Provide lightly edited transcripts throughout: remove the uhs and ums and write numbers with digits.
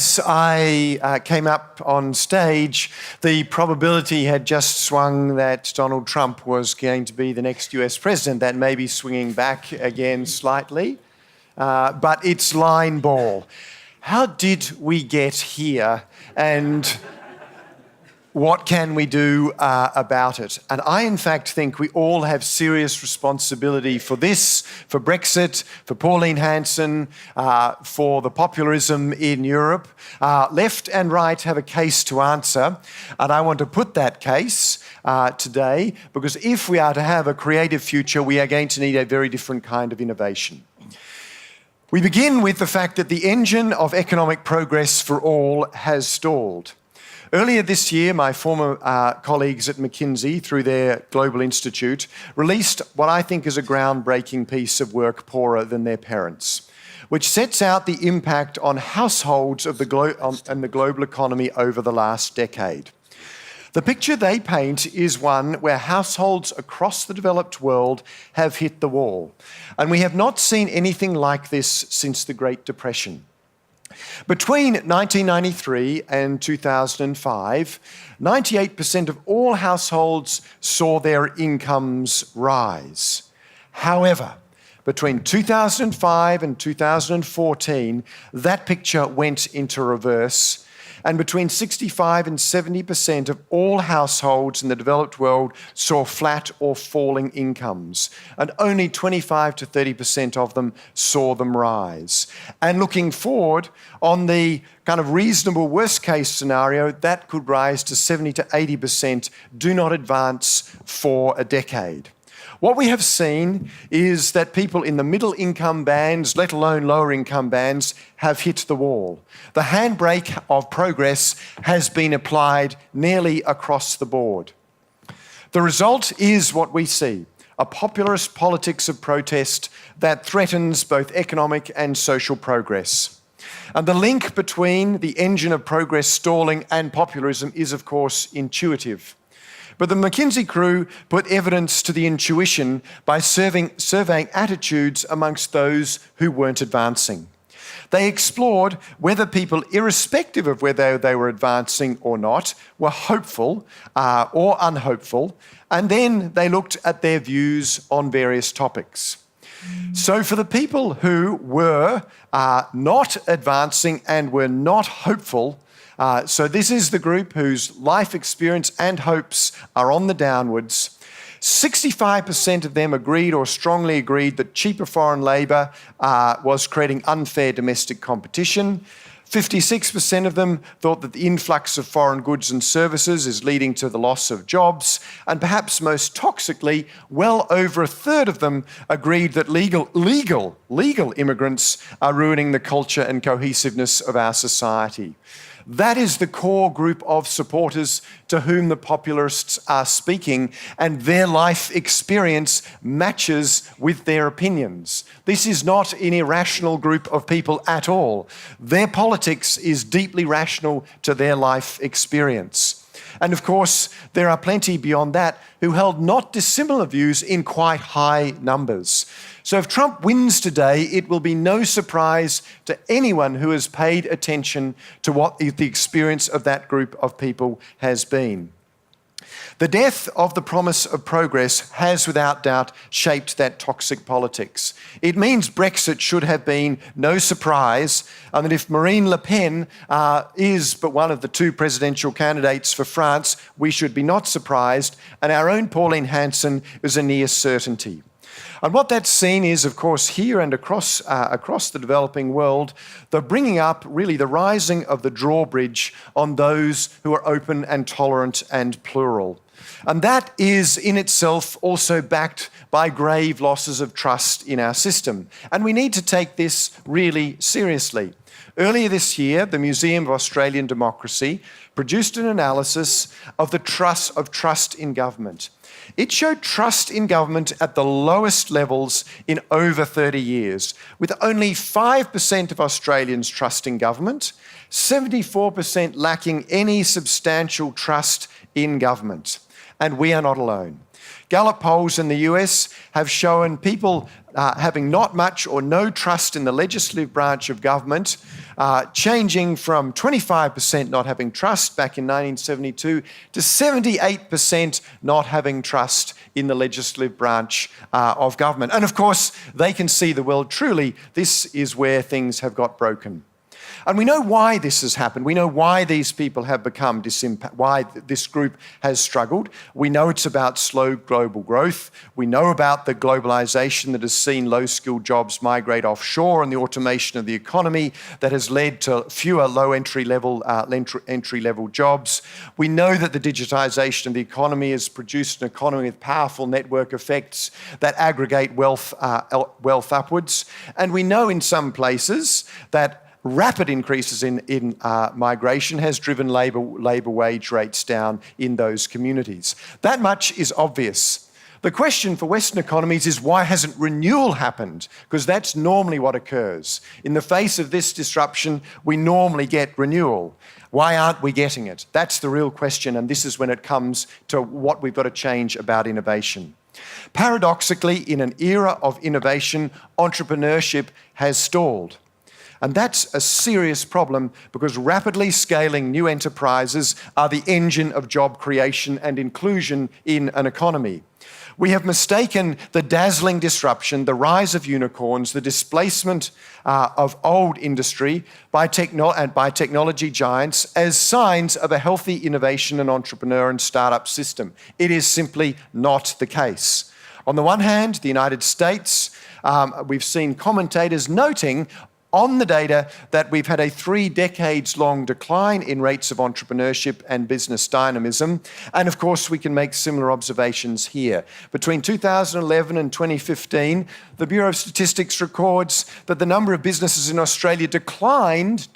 as I came up on stage, the probability had just swung that Donald Trump was going to be the next US president. That may be swinging back again slightly, but it's line ball. How did we get here, and what can we do about it? And I, in fact, think we all have serious responsibility for this, for Brexit, for Pauline Hanson, for the populism in Europe. Left and right have a case to answer, and I want to put that case today, because if we are to have a creative future, we are going to need a very different kind of innovation. We begin with the fact that the engine of economic progress for all has stalled. Earlier this year, my former colleagues at McKinsey, through their Global Institute, released what I think is a groundbreaking piece of work poorer than their parents, which sets out the impact on households of and the global economy over the last decade. The picture they paint is one where households across the developed world have hit the wall, and we have not seen anything like this since the Great Depression. Between 1993 and 2005, 98% of all households saw their incomes rise. However, between 2005 and 2014, that picture went into reverse, and between 65 and 70% of all households in the developed world saw flat or falling incomes, and only 25 to 30% of them saw them rise. And looking forward, on the kind of reasonable worst-case scenario, that could rise to 70 to 80% do not advance for a decade. What we have seen is that people in the middle income bands, let alone lower income bands, have hit the wall. The handbrake of progress has been applied nearly across the board. The result is what we see: a populist politics of protest that threatens both economic and social progress. And the link between the engine of progress stalling and populism is, of course, intuitive. But the McKinsey crew put evidence to the intuition by surveying attitudes amongst those who weren't advancing. They explored whether people, irrespective of whether they were advancing or not, were hopeful or unhopeful, and then they looked at their views on various topics. So for the people who were not advancing and were not hopeful, so this is the group whose life experience and hopes are on the downwards. 65% of them agreed or strongly agreed that cheaper foreign labour was creating unfair domestic competition. 56% of them thought that the influx of foreign goods and services is leading to the loss of jobs. And perhaps most toxically, well over a third of them agreed that legal immigrants are ruining the culture and cohesiveness of our society. That is the core group of supporters to whom the populists are speaking, and their life experience matches with their opinions. This is not an irrational group of people at all. Their politics is deeply rational to their life experience. And of course, there are plenty beyond that who held not dissimilar views in quite high numbers. So if Trump wins today, it will be no surprise to anyone who has paid attention to what the experience of that group of people has been. The death of the promise of progress has without doubt shaped that toxic politics. It means Brexit should have been no surprise, and that if Marine Le Pen is but one of the two presidential candidates for France, we should be not surprised, and our own Pauline Hanson is a near certainty. And what that's seen is, of course, here and across the developing world, the bringing up, really the rising of the drawbridge on those who are open and tolerant and plural. And that is in itself also backed by grave losses of trust in our system. And we need to take this really seriously. Earlier this year, the Museum of Australian Democracy produced an analysis of the trust in government. It showed trust in government at the lowest levels in over 30 years, with only 5% of Australians trusting government, 74% lacking any substantial trust in government. And we are not alone. Gallup polls in the US have shown people having not much or no trust in the legislative branch of government, changing from 25% not having trust back in 1972 to 78% not having trust in the legislative branch of government. And of course, they can see the world truly. This is where things have got broken. And we know why this has happened. We know why these people have become why this group has struggled. We know it's about slow global growth. We know about the globalization that has seen low-skilled jobs migrate offshore and the automation of the economy that has led to fewer low entry-level jobs. We know that the digitization of the economy has produced an economy with powerful network effects that aggregate wealth upwards. And we know in some places that rapid increases in migration has driven labour wage rates down in those communities. That much is obvious. The question for Western economies is why hasn't renewal happened? Because that's normally what occurs. In the face of this disruption, we normally get renewal. Why aren't we getting it? That's the real question, and this is when it comes to what we've got to change about innovation. Paradoxically, in an era of innovation, entrepreneurship has stalled. And that's a serious problem because rapidly scaling new enterprises are the engine of job creation and inclusion in an economy. We have mistaken the dazzling disruption, the rise of unicorns, the displacement of old industry by technology giants as signs of a healthy innovation and entrepreneur and startup system. It is simply not the case. On the one hand, the United States, we've seen commentators noting on the data that we've had a 3 decades-long decline in rates of entrepreneurship and business dynamism. And of course, we can make similar observations here. Between 2011 and 2015, the Bureau of Statistics records that the number of businesses in Australia declined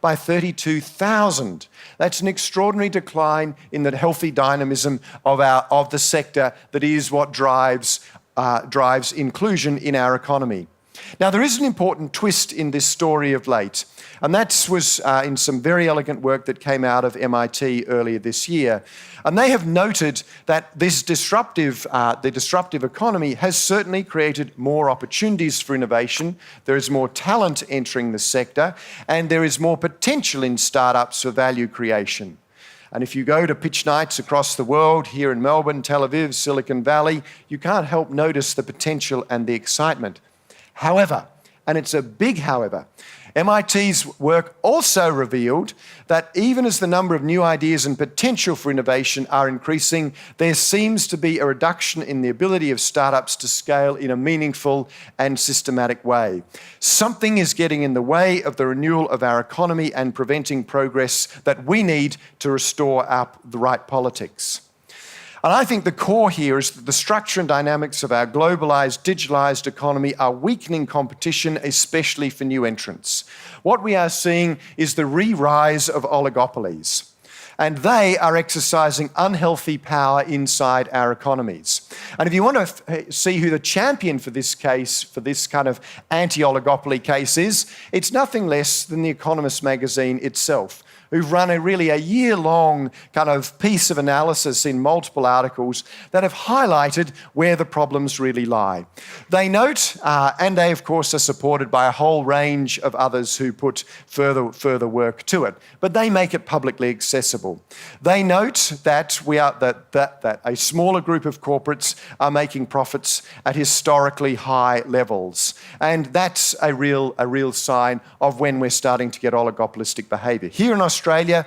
by 32,000. That's an extraordinary decline in the healthy dynamism of the sector that is what drives inclusion in our economy. Now, there is an important twist in this story of late, and that was in some very elegant work that came out of MIT earlier this year. And they have noted that this the disruptive economy has certainly created more opportunities for innovation. There is more talent entering the sector, and there is more potential in startups for value creation. And if you go to pitch nights across the world, here in Melbourne, Tel Aviv, Silicon Valley, you can't help notice the potential and the excitement. However, and it's a big however, MIT's work also revealed that even as the number of new ideas and potential for innovation are increasing, there seems to be a reduction in the ability of startups to scale in a meaningful and systematic way. Something is getting in the way of the renewal of our economy and preventing progress that we need to restore the right politics. And I think the core here is that the structure and dynamics of our globalized, digitalized economy are weakening competition, especially for new entrants. What we are seeing is the re-rise of oligopolies, and they are exercising unhealthy power inside our economies. And if you want to see who the champion for this case, for this kind of anti-oligopoly case is, it's nothing less than The Economist magazine itself, who've run a year-long kind of piece of analysis in multiple articles that have highlighted where the problems really lie. They note, and they of course are supported by a whole range of others who put further work to it, but they make it publicly accessible. They note that that a smaller group of corporates are making profits at historically high levels, and that's a real sign of when we're starting to get oligopolistic behaviour. Here in Australia,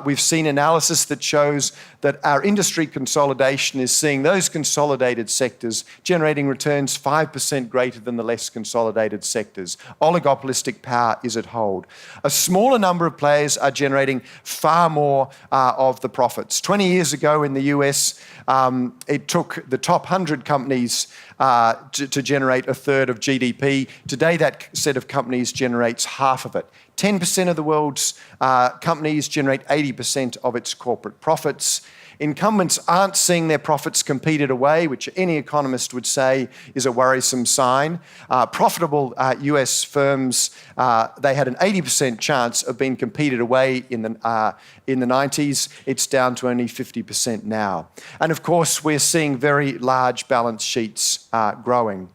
we've seen analysis that shows that our industry consolidation is seeing those consolidated sectors generating returns 5% greater than the less consolidated sectors. Oligopolistic power is at hold. A smaller number of players are generating far more of the profits. 20 years ago in the US, it took the top 100 companies to generate a third of GDP. Today, that set of companies generates half of it. 10% of the world's companies generate 80% of its corporate profits. Incumbents aren't seeing their profits competed away, which any economist would say is a worrisome sign. Profitable US firms, they had an 80% chance of being competed away in the 90s. It's down to only 50% now. And of course, we're seeing very large balance sheets growing.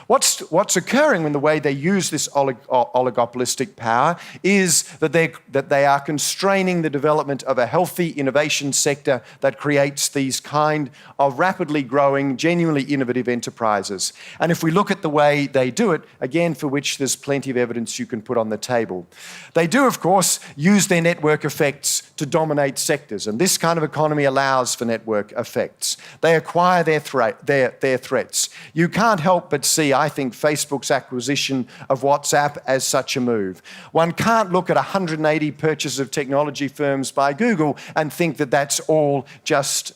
What's occurring in the way they use this oligopolistic power is that they are constraining the development of a healthy innovation sector that creates these kind of rapidly growing, genuinely innovative enterprises. And if we look at the way they do it, again, for which there's plenty of evidence you can put on the table, they do, of course, use their network effects to dominate sectors. And this kind of economy allows for network effects. They acquire their threats. You can't help but see, I think, Facebook's acquisition of WhatsApp as such a move. One can't look at 180 purchases of technology firms by Google and think that that's all just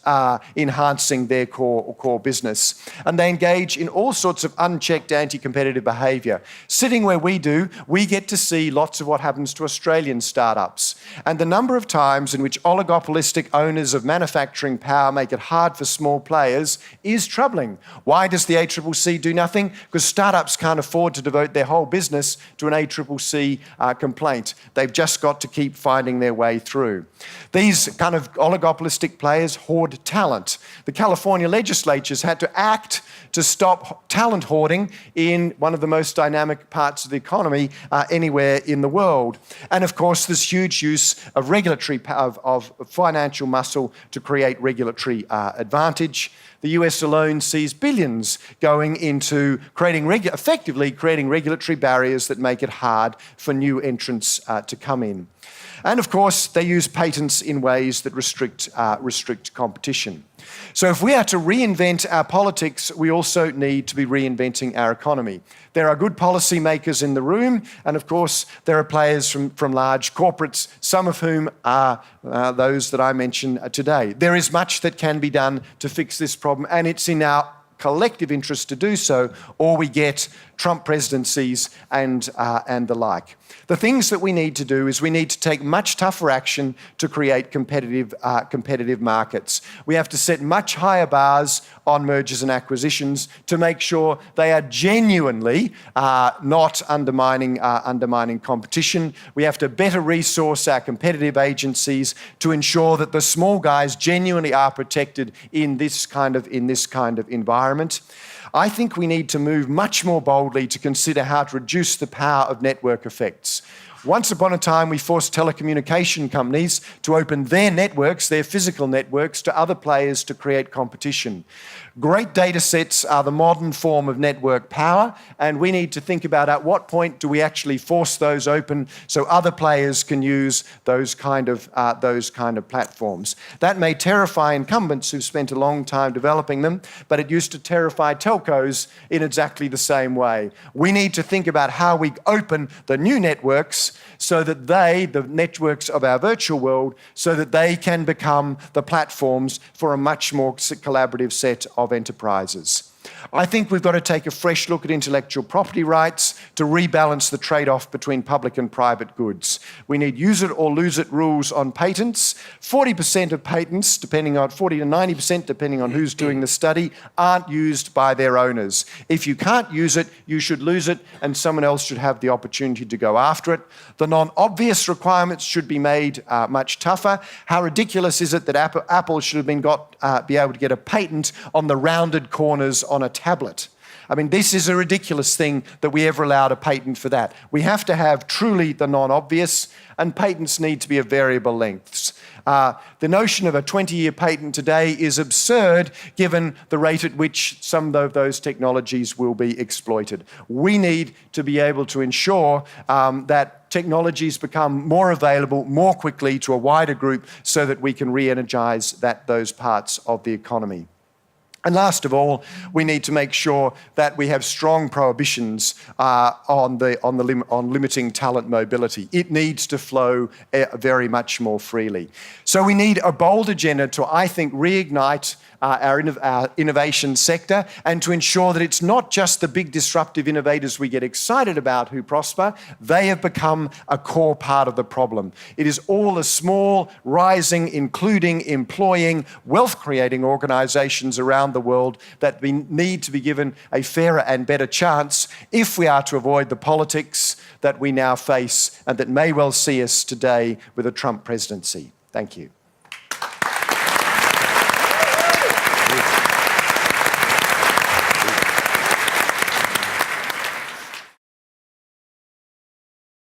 enhancing their core business. And they engage in all sorts of unchecked anti-competitive behaviour. Sitting where we do, we get to see lots of what happens to Australian startups. And the number of times in which oligopolistic owners of manufacturing power make it hard for small players is troubling. Why does the ACCC do nothing? Because startups can't afford to devote their whole business to an ACCC complaint. They've just got to keep finding their way through. These kind of oligopolistic players hoard talent. The California legislature's had to act to stop talent hoarding in one of the most dynamic parts of the economy anywhere in the world. And of course, there's huge use of regulatory of financial muscle to create regulatory advantage. The US alone sees billions going into effectively creating regulatory barriers that make it hard for new entrants to come in. And of course, they use patents in ways that restrict competition. So if we are to reinvent our politics, we also need to be reinventing our economy. There are good policymakers in the room, and of course, there are players from large corporates, some of whom are those that I mentioned today. There is much that can be done to fix this problem, and it's in our collective interest to do so, or we get Trump presidencies and the like. The things that we need to do is we need to take much tougher action to create competitive markets. We have to set much higher bars on mergers and acquisitions to make sure they are genuinely not undermining competition. We have to better resource our competitive agencies to ensure that the small guys genuinely are protected in this kind of environment. I think we need to move much more boldly to consider how to reduce the power of network effects. Once upon a time, we forced telecommunication companies to open their networks, their physical networks, to other players to create competition. Great data sets are the modern form of network power, and we need to think about at what point do we actually force those open so other players can use those kind of platforms. That may terrify incumbents who've spent a long time developing them, but it used to terrify telcos in exactly the same way. We need to think about how we open the new networks so that the networks of our virtual world, so that they can become the platforms for a much more collaborative set of enterprises. I think we've got to take a fresh look at intellectual property rights to rebalance the trade-off between public and private goods. We need use it or lose it rules on patents. 40% of patents, 40 to 90%, depending on who's doing the study, aren't used by their owners. If you can't use it, you should lose it, and someone else should have the opportunity to go after it. The non-obvious requirements should be made much tougher. How ridiculous is it that Apple should have be able to get a patent on the rounded corners on a tablet? I mean, this is a ridiculous thing that we ever allowed a patent for that. We have to have truly the non-obvious, and patents need to be of variable lengths. The notion of a 20-year patent today is absurd given the rate at which some of those technologies will be exploited. We need to be able to ensure that technologies become more available more quickly to a wider group so that we can re-energise those parts of the economy. And last of all, we need to make sure that we have strong prohibitions on limiting talent mobility. It needs to flow very much more freely. So we need a bold agenda to, I think, reignite our innovation sector, and to ensure that it's not just the big disruptive innovators we get excited about who prosper. They have become a core part of the problem. It is all the small, rising, including, employing, wealth-creating organisations around the world that we need to be given a fairer and better chance if we are to avoid the politics that we now face and that may well see us today with a Trump presidency. Thank you.